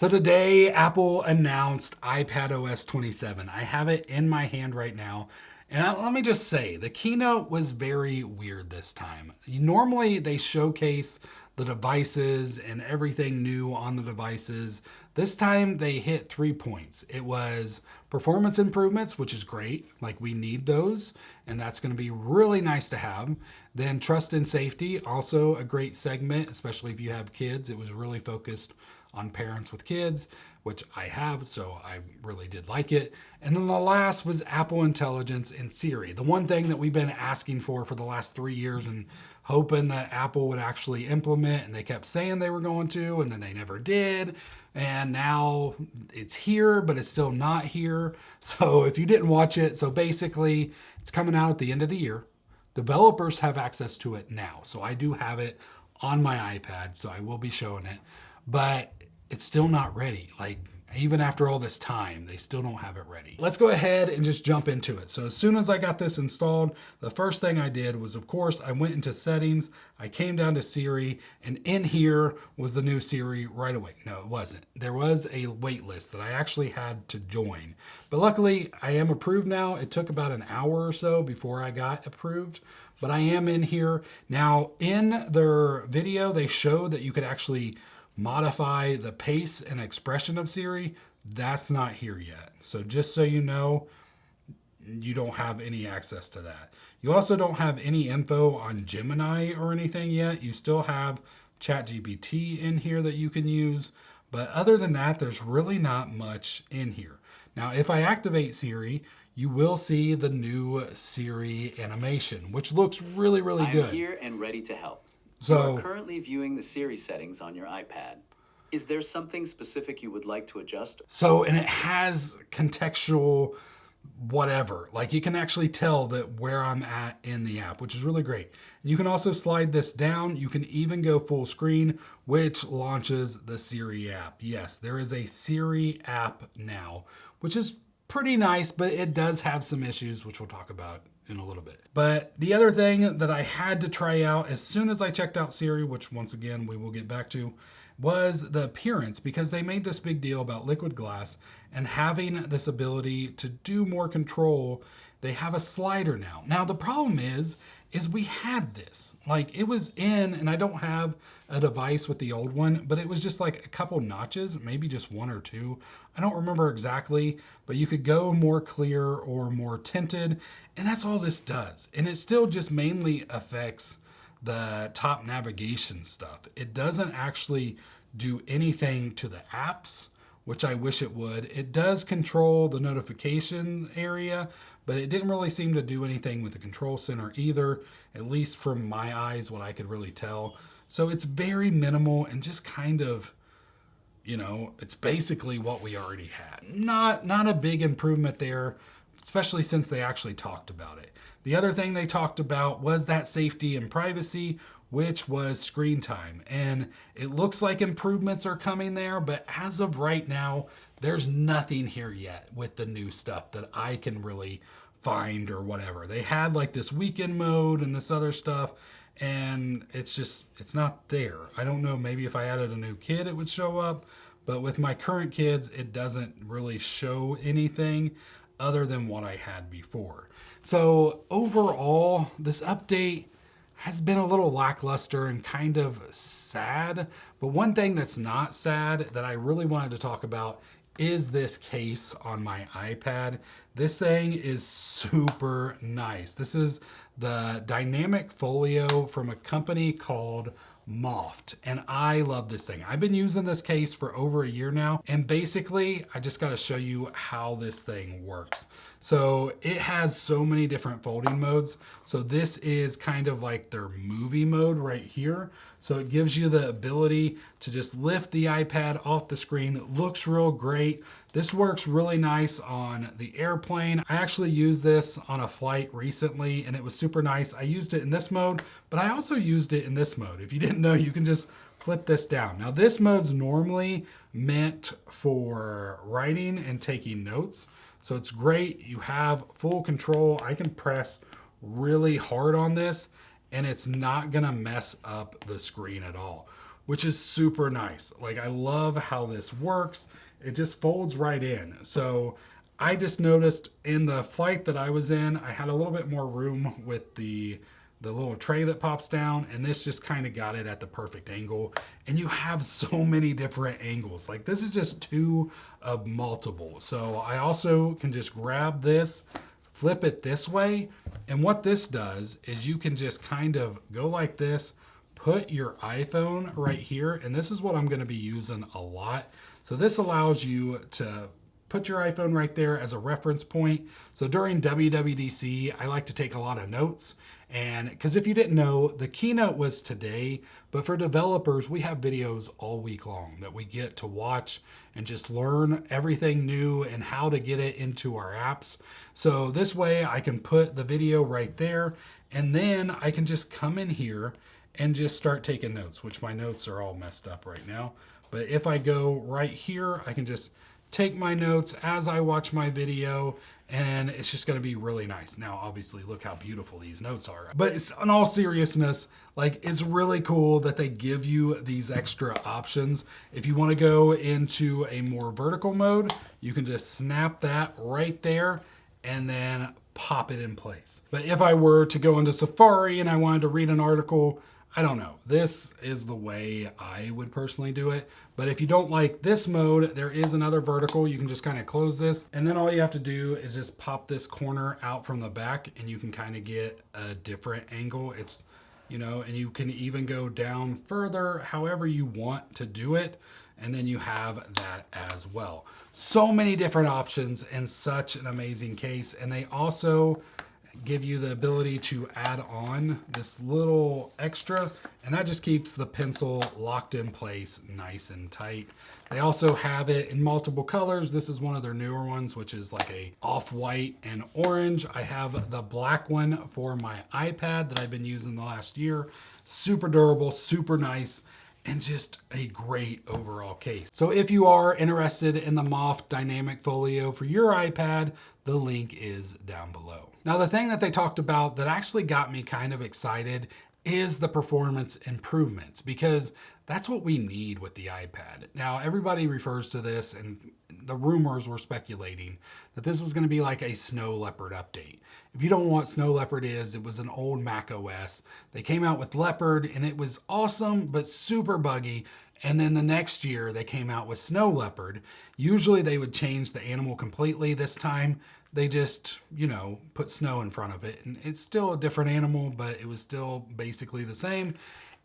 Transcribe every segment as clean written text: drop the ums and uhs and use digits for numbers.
So today, Apple announced iPadOS 27. I have it in my hand right now. And let me just say, the keynote was very weird this time. Normally, they showcase the devices and everything new on the devices. This time, they hit 3 points. It was performance improvements, which is great. Like, we need those, and that's going to be really nice to have. Then, trust and safety, also a great segment, especially if you have kids. It was really focused on parents with kids, which I have, so I really did like it. And then the last was Apple Intelligence and Siri, the one thing that we've been asking for the last 3 years and hoping that Apple would actually implement, and they kept saying they were going to, and then they never did. And now it's here, but it's still not here. So if you didn't watch it, so basically it's coming out at the end of the year. Developers have access to it now. So I do have it on my iPad, so I will be showing it. But it's still not ready. Like, even after all this time, they still don't have it ready. Let's go ahead and just jump into it. So as soon as I got this installed, the first thing I did was, of course, I went into settings, I came down to Siri, and in here was the new Siri right away. No, it wasn't. There was a wait list that I actually had to join. But luckily, I am approved now. It took about an hour or so before I got approved. But I am in here. Now, in their video, they showed that you could actually modify the pace and expression of Siri. That's not here yet. So just so you know, you don't have any access to that. You also don't have any info on Gemini or anything yet. You still have ChatGPT in here that you can use. But other than that, there's really not much in here. Now, if I activate Siri, you will see the new Siri animation, which looks really, really good. I'm here and ready to help. So you are currently viewing the Siri settings on your iPad. Is there something specific you would like to adjust? And it has contextual whatever. Like, you can actually tell that where I'm at in the app, which is really great. You can also slide this down. You can even go full screen, which launches the Siri app. Yes, there is a Siri app now, which is pretty nice, but it does have some issues, which we'll talk about in a little bit. But the other thing that I had to try out as soon as I checked out Siri, which once again we will get back to, was the appearance, because they made this big deal about liquid glass and having this ability to do more control. They have a slider now. Now the problem is we had this. Like, it was in, and I don't have a device with the old one, but it was just like a couple notches, maybe just one or two. I don't remember exactly, but you could go more clear or more tinted, and that's all this does. And it still just mainly affects the top navigation stuff. It doesn't actually do anything to the apps, which I wish it would. It does control the notification area, but it didn't really seem to do anything with the control center either, at least from my eyes, what I could really tell. So it's very minimal and just kind of, it's basically what we already had. Not a big improvement there, especially since they actually talked about it. The other thing they talked about was that safety and privacy, which was screen time. And it looks like improvements are coming there, but as of right now, there's nothing here yet with the new stuff that I can really find or whatever. They had like this weekend mode and this other stuff, and it's not there. I don't know, maybe if I added a new kid, it would show up, but with my current kids, it doesn't really show anything other than what I had before. So overall, this update has been a little lackluster and kind of sad. But one thing that's not sad that I really wanted to talk about is this case on my iPad. This thing is super nice. This is the dynamic folio from a company called Moft, and I love this thing. I've been using this case for over a year now, and basically I just got to show you how this thing works. So it has so many different folding modes. So this is kind of like their movie mode right here. So it gives you the ability to just lift the iPad off the screen. It looks real great. This works really nice on the airplane. I actually used this on a flight recently and it was super nice. I used it in this mode, but I also used it in this mode. If you didn't know, you can just flip this down. Now this mode's normally meant for writing and taking notes. So it's great. You have full control. I can press really hard on this and it's not gonna mess up the screen at all. which is super nice. Like, I love how this works. It just folds right in. So I just noticed in the flight that I was in, I had a little bit more room with the little tray that pops down, and this just kind of got it at the perfect angle. And you have so many different angles. Like, this is just two of multiple. So I also can just grab this, flip it this way, and what this does is you can just kind of go like this, put your iPhone right here, and this is what I'm going to be using a lot. So this allows you to put your iPhone right there as a reference point. So during WWDC, I like to take a lot of notes. And because if you didn't know, the keynote was today, but for developers, we have videos all week long that we get to watch and just learn everything new and how to get it into our apps. So this way I can put the video right there, and then I can just come in here and just start taking notes, which my notes are all messed up right now. But if I go right here, I can just take my notes as I watch my video, and it's just going to be really nice. Now, obviously, look how beautiful these notes are. But in all seriousness, like, it's really cool that they give you these extra options. If you want to go into a more vertical mode, you can just snap that right there and then pop it in place. But if I were to go into Safari and I wanted to read an article, I don't know. This is the way I would personally do it. But if you don't like this mode, there is another vertical. You can just kind of close this. And then all you have to do is just pop this corner out from the back, and you can kind of get a different angle. It's, you know, and you can even go down further however you want to do it. And then you have that as well. So many different options in such an amazing case. And they also give you the ability to add on this little extra, and that just keeps the pencil locked in place nice and tight. They also have it in multiple colors. This is one of their newer ones, which is like a off-white and orange. I have the black one for my iPad that I've been using the last year. Super durable, super nice, and just a great overall case. So if you are interested in the MOF Dynamic Folio for your iPad, the link is down below. Now, the thing that they talked about that actually got me kind of excited is the performance improvements, because that's what we need with the iPad. Now, everybody refers to this, and the rumors were speculating that this was going to be like a Snow Leopard update. If you don't know what Snow Leopard is, it was an old Mac OS. They came out with Leopard, and it was awesome, but super buggy. And then the next year, they came out with Snow Leopard. Usually they would change the animal completely. This time, they just, you know, put snow in front of it. And it's still a different animal, but it was still basically the same.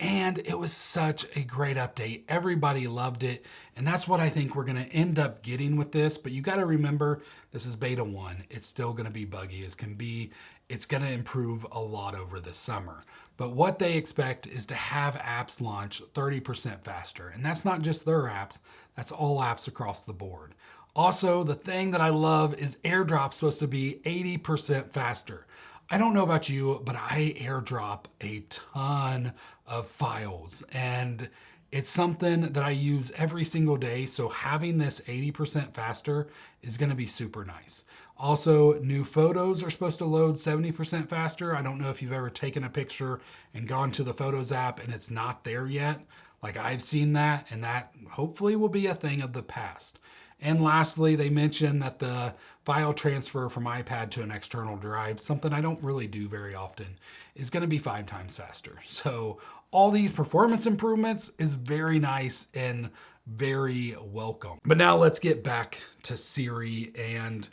And it was such a great update. Everybody loved it. And that's what I think we're going to end up getting with this. But you got to remember, this is beta 1. It's still going to be buggy as can be. It's going to improve a lot over the summer. But what they expect is to have apps launch 30% faster. And that's not just their apps. That's all apps across the board. Also, the thing that I love is AirDrop's supposed to be 80% faster. I don't know about you, but I AirDrop a ton of files, and it's something that I use every single day. So having this 80% faster is going to be super nice. Also, new photos are supposed to load 70% faster. I don't know if you've ever taken a picture and gone to the Photos app and it's not there yet. Like, I've seen that, and that hopefully will be a thing of the past. And lastly, they mentioned that the file transfer from iPad to an external drive, something I don't really do very often, is going to be 5 times faster. So all these performance improvements is very nice and very welcome. But now let's get back to Siri and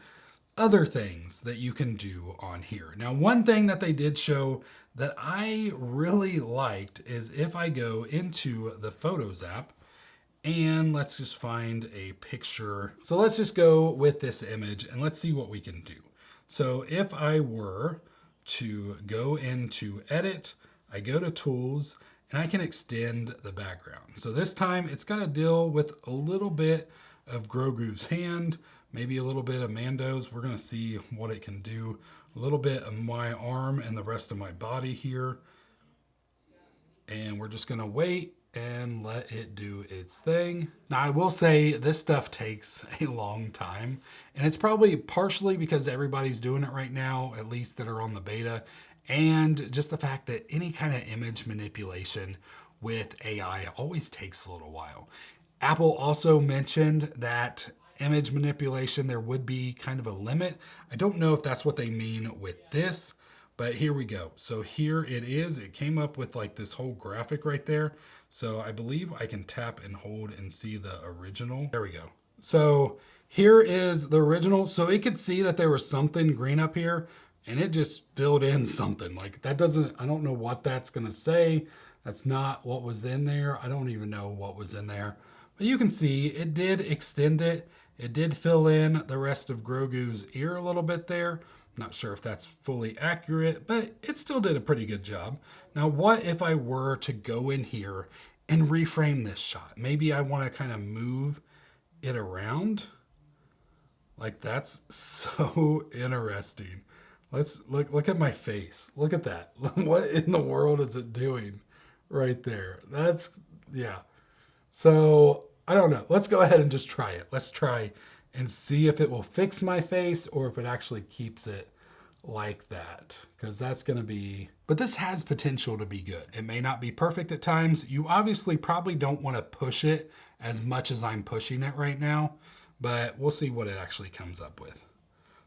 other things that you can do on here. Now, one thing that they did show that I really liked is if I go into the Photos app, and let's just find a picture. So let's just go with this image and let's see what we can do. So if I were to go into Edit, I go to Tools, and I can extend the background. So this time it's gonna deal with a little bit of Grogu's hand, maybe a little bit of Mando's. We're gonna see what it can do. A little bit of my arm and the rest of my body here. And we're just gonna wait and let it do its thing. Now, I will say this stuff takes a long time, and it's probably partially because everybody's doing it right now, at least that are on the beta, and just the fact that any kind of image manipulation with AI always takes a little while. Apple also mentioned that image manipulation, there would be kind of a limit. I don't know if that's what they mean with this, but here we go. So here it is. It came up with like this whole graphic right there. So I believe I can tap and hold and see the original. There we go. So here is the original. So it could see that there was something green up here and it just filled in something. Like that doesn't, I don't know what that's going to say. That's not what was in there. I don't even know what was in there. But you can see it did extend it. It did fill in the rest of Grogu's ear a little bit there. I'm not sure if that's fully accurate, but it still did a pretty good job. Now, what if I were to go in here and reframe this shot? Maybe I want to kind of move it around. Like that's so interesting. Let's look at my face. Look at that. What in the world is it doing right there? That's, yeah. So I don't know. Let's go ahead and just try it. Let's try and see if it will fix my face or if it actually keeps it like that. Because that's going to be, but this has potential to be good. It may not be perfect at times. You obviously probably don't want to push it as much as I'm pushing it right now, but we'll see what it actually comes up with.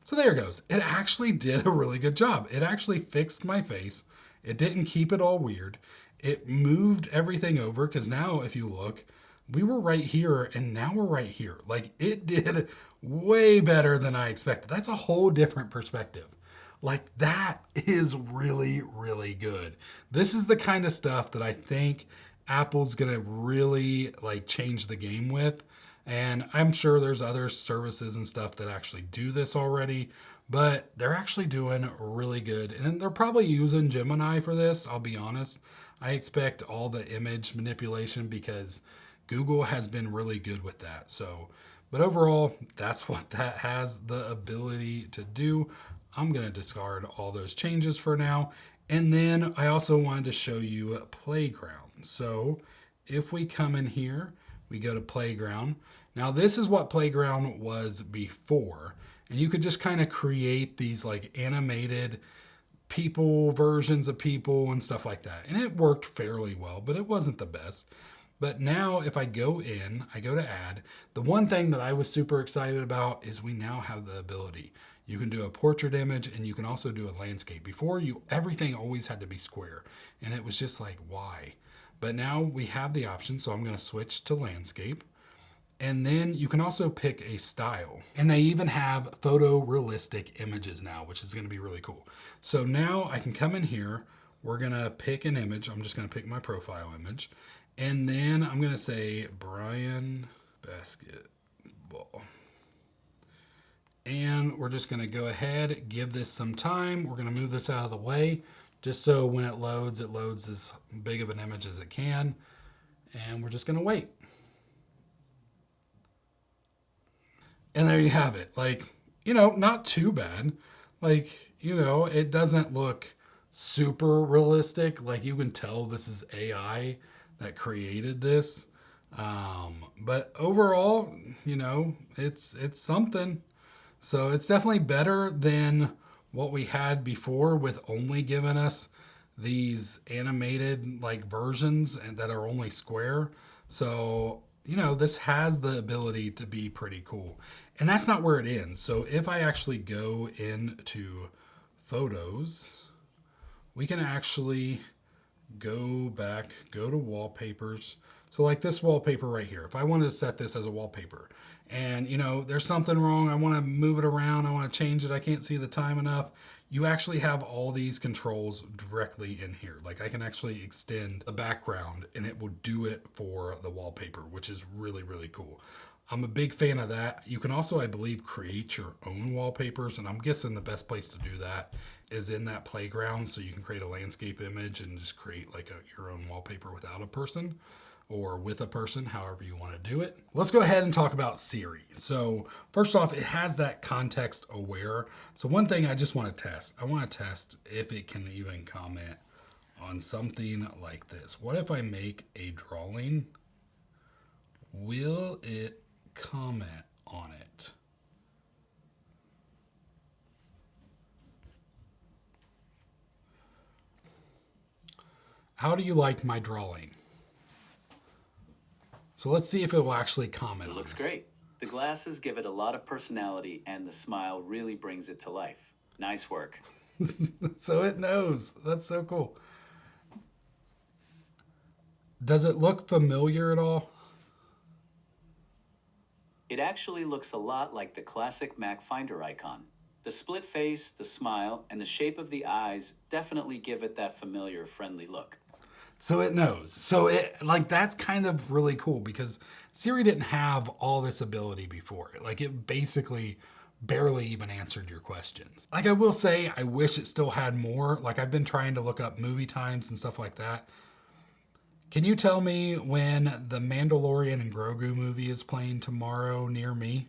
So there it goes. It actually did a really good job. It actually fixed my face. It didn't keep it all weird. It moved everything over because now if you look, we were right here and now we're right here. Like it did way better than I expected. That's a whole different perspective. Like that is really, really good. This is the kind of stuff that I think Apple's going to really like change the game with. And I'm sure there's other services and stuff that actually do this already, but they're actually doing really good. And they're probably using Gemini for this. I'll be honest. I expect all the image manipulation because Google has been really good with that. So, but overall, that's what that has the ability to do. I'm going to discard all those changes for now. And then I also wanted to show you Playground. So if we come in here, we go to Playground. Now this is what Playground was before. And you could just kind of create these like animated people versions of people and stuff like that. And it worked fairly well, but it wasn't the best. But now if I go in, I go to add, the one thing that I was super excited about is we now have the ability. You can do a portrait image and you can also do a landscape. Before everything always had to be square. And it was just like, why? But now we have the option. So I'm going to switch to landscape. And then you can also pick a style. And they even have photorealistic images now, which is going to be really cool. So now I can come in here. We're going to pick an image. I'm just going to pick my profile image. And then I'm going to say Brian Basketball. And we're just going to go ahead, give this some time. We're going to move this out of the way just so when it loads as big of an image as it can. And we're just going to wait. And there you have it. Like, you know, not too bad. Like, you know, it doesn't look super realistic. Like you can tell this is AI that created this. But overall, you know, it's something. So it's definitely better than what we had before with only giving us these animated like versions and that are only square. So, you know, this has the ability to be pretty cool. And that's not where it ends. So if I actually go into photos, we can actually go back, go to wallpapers. So like this wallpaper right here, if I wanted to set this as a wallpaper and you know, there's something wrong, I want to move it around, I want to change it, I can't see the time enough, you actually have all these controls directly in here. Like I can actually extend the background and it will do it for the wallpaper, which is really, really cool. I'm a big fan of that. You can also, I believe, create your own wallpapers, and I'm guessing the best place to do that is in that playground. So you can create a landscape image and just create like your own wallpaper without a person or with a person, however you want to do it. Let's go ahead and talk about Siri. So first off, it has that context aware. So one thing I just want to test, I want to test if it can even comment on something like this. What if I make a drawing? Will it comment on it? How do you like my drawing? So let's see if it will actually comment It on looks this. great. The glasses give it a lot of personality, and the smile really brings it to life. Nice work. So it knows. That's so cool. Does it look familiar at all? It actually looks a lot like the classic Mac Finder icon. The split face, the smile, and the shape of the eyes definitely give it that familiar, friendly look. So it knows. So it like that's kind of really cool because Siri didn't have all this ability before. Like it basically barely even answered your questions. Like I will say, I wish it still had more. Like I've been trying to look up movie times and stuff like that. Can you tell me when the Mandalorian and Grogu movie is playing tomorrow near me?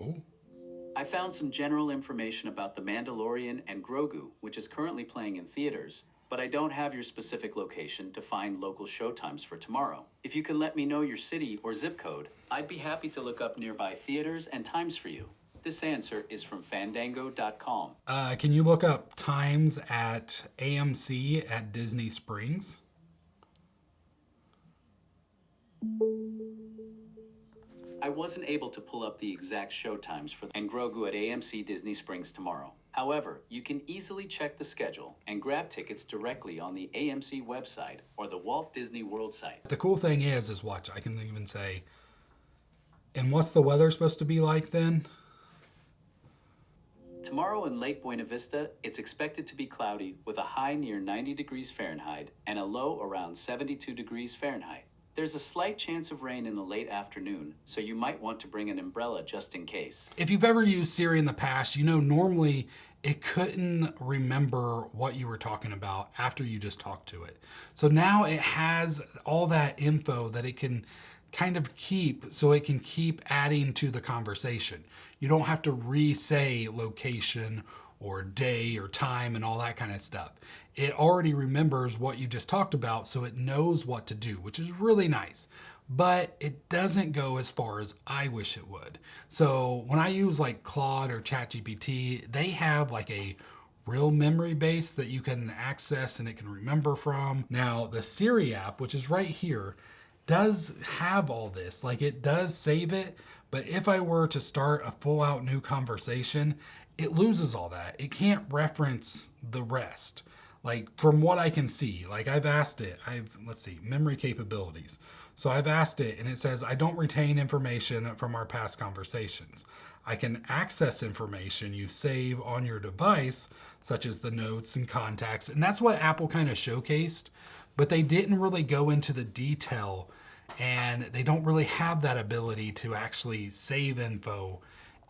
Oh. I found some general information about The Mandalorian and Grogu, which is currently playing in theaters, but I don't have your specific location to find local showtimes for tomorrow. If you can let me know your city or zip code, I'd be happy to look up nearby theaters and times for you. This answer is from fandango.com. Can you look up times at AMC at Disney Springs? I wasn't able to pull up the exact showtimes for and Grogu at AMC Disney Springs tomorrow. However, you can easily check the schedule and grab tickets directly on the AMC website or the Walt Disney World site. The cool thing is watch, I can even say, and what's the weather supposed to be like then? Tomorrow in Lake Buena Vista, it's expected to be cloudy with a high near 90 degrees Fahrenheit and a low around 72 degrees Fahrenheit. There's a slight chance of rain in the late afternoon, so you might want to bring an umbrella just in case. If you've ever used Siri in the past, you know normally it couldn't remember what you were talking about after you just talked to it. So now it has all that info that it can kind of keep, so it can keep adding to the conversation. You don't have to re-say location or day or time and all that kind of stuff. It already remembers what you just talked about, so it knows what to do, which is really nice. But it doesn't go as far as I wish it would. So when I use like Claude or ChatGPT, they have like a real memory base that you can access and it can remember from. Now the Siri app, which is right here, does have all this. Like it does save it, but if I were to start a full out new conversation, it loses all that. It can't reference the rest. Like from what I can see, like I've asked it, let's see, memory capabilities. So I've asked it and it says, I don't retain information from our past conversations. I can access information you save on your device, such as the notes and contacts. And that's what Apple kind of showcased, but they didn't really go into the detail and they don't really have that ability to actually save info.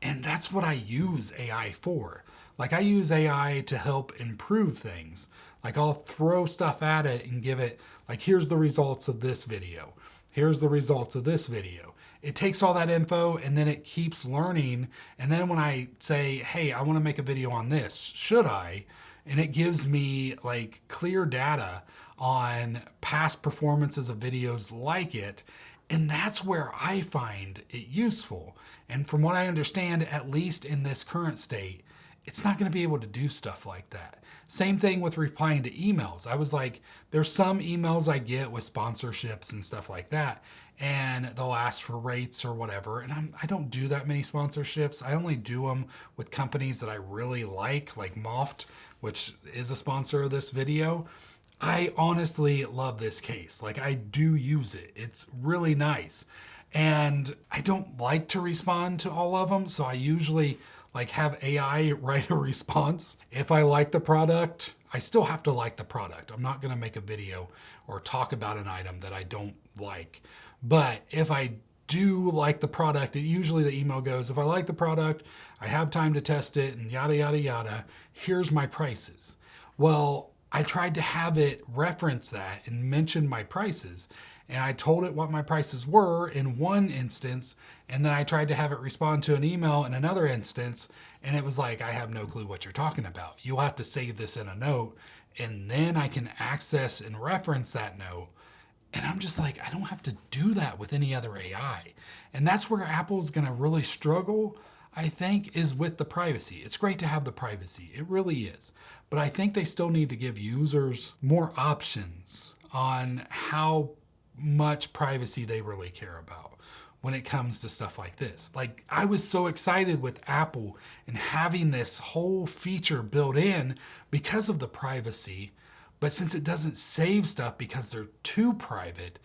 And that's what I use AI for. Like I use AI to help improve things. Like I'll throw stuff at it and give it like, here's the results of this video. Here's the results of this video. It takes all that info and then it keeps learning. And then when I say, hey, I want to make a video on this, should I? And it gives me like clear data on past performances of videos like it. And that's where I find it useful. And from what I understand, at least in this current state, it's not going to be able to do stuff like that. Same thing with replying to emails. I was like, there's some emails I get with sponsorships and stuff like that, and they'll ask for rates or whatever. And I don't do that many sponsorships. I only do them with companies that I really like Moft, which is a sponsor of this video. I honestly love this case. Like I do use it. It's really nice. And I don't like to respond to all of them. So I usually like have AI write a response. If I like the product, I still have to like the product. I'm not gonna make a video or talk about an item that I don't like. But if I do like the product, usually the email goes, if I like the product, I have time to test it and yada, yada, yada, here's my prices. Well, I tried to have it reference that and mention my prices. And I told it what my prices were in one instance, and then I tried to have it respond to an email in another instance, and it was like, I have no clue what you're talking about. You'll have to save this in a note, and then I can access and reference that note. And I'm just like, I don't have to do that with any other AI. And that's where Apple's gonna really struggle. I think, is with the privacy. It's great to have the privacy. It really is. But I think they still need to give users more options on how much privacy they really care about when it comes to stuff like this. Like, I was so excited with Apple and having this whole feature built in because of the privacy. But since it doesn't save stuff because they're too private,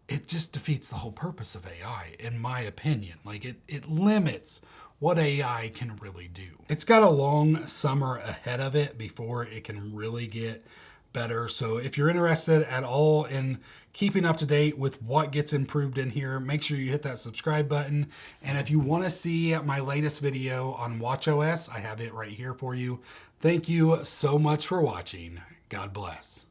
it just defeats the whole purpose of AI, in my opinion. Like, it limits what AI can really do. It's got a long summer ahead of it before it can really get better. So if you're interested at all in keeping up to date with what gets improved in here, make sure you hit that subscribe button. And if you want to see my latest video on watchOS, I have it right here for you. Thank you so much for watching. God bless.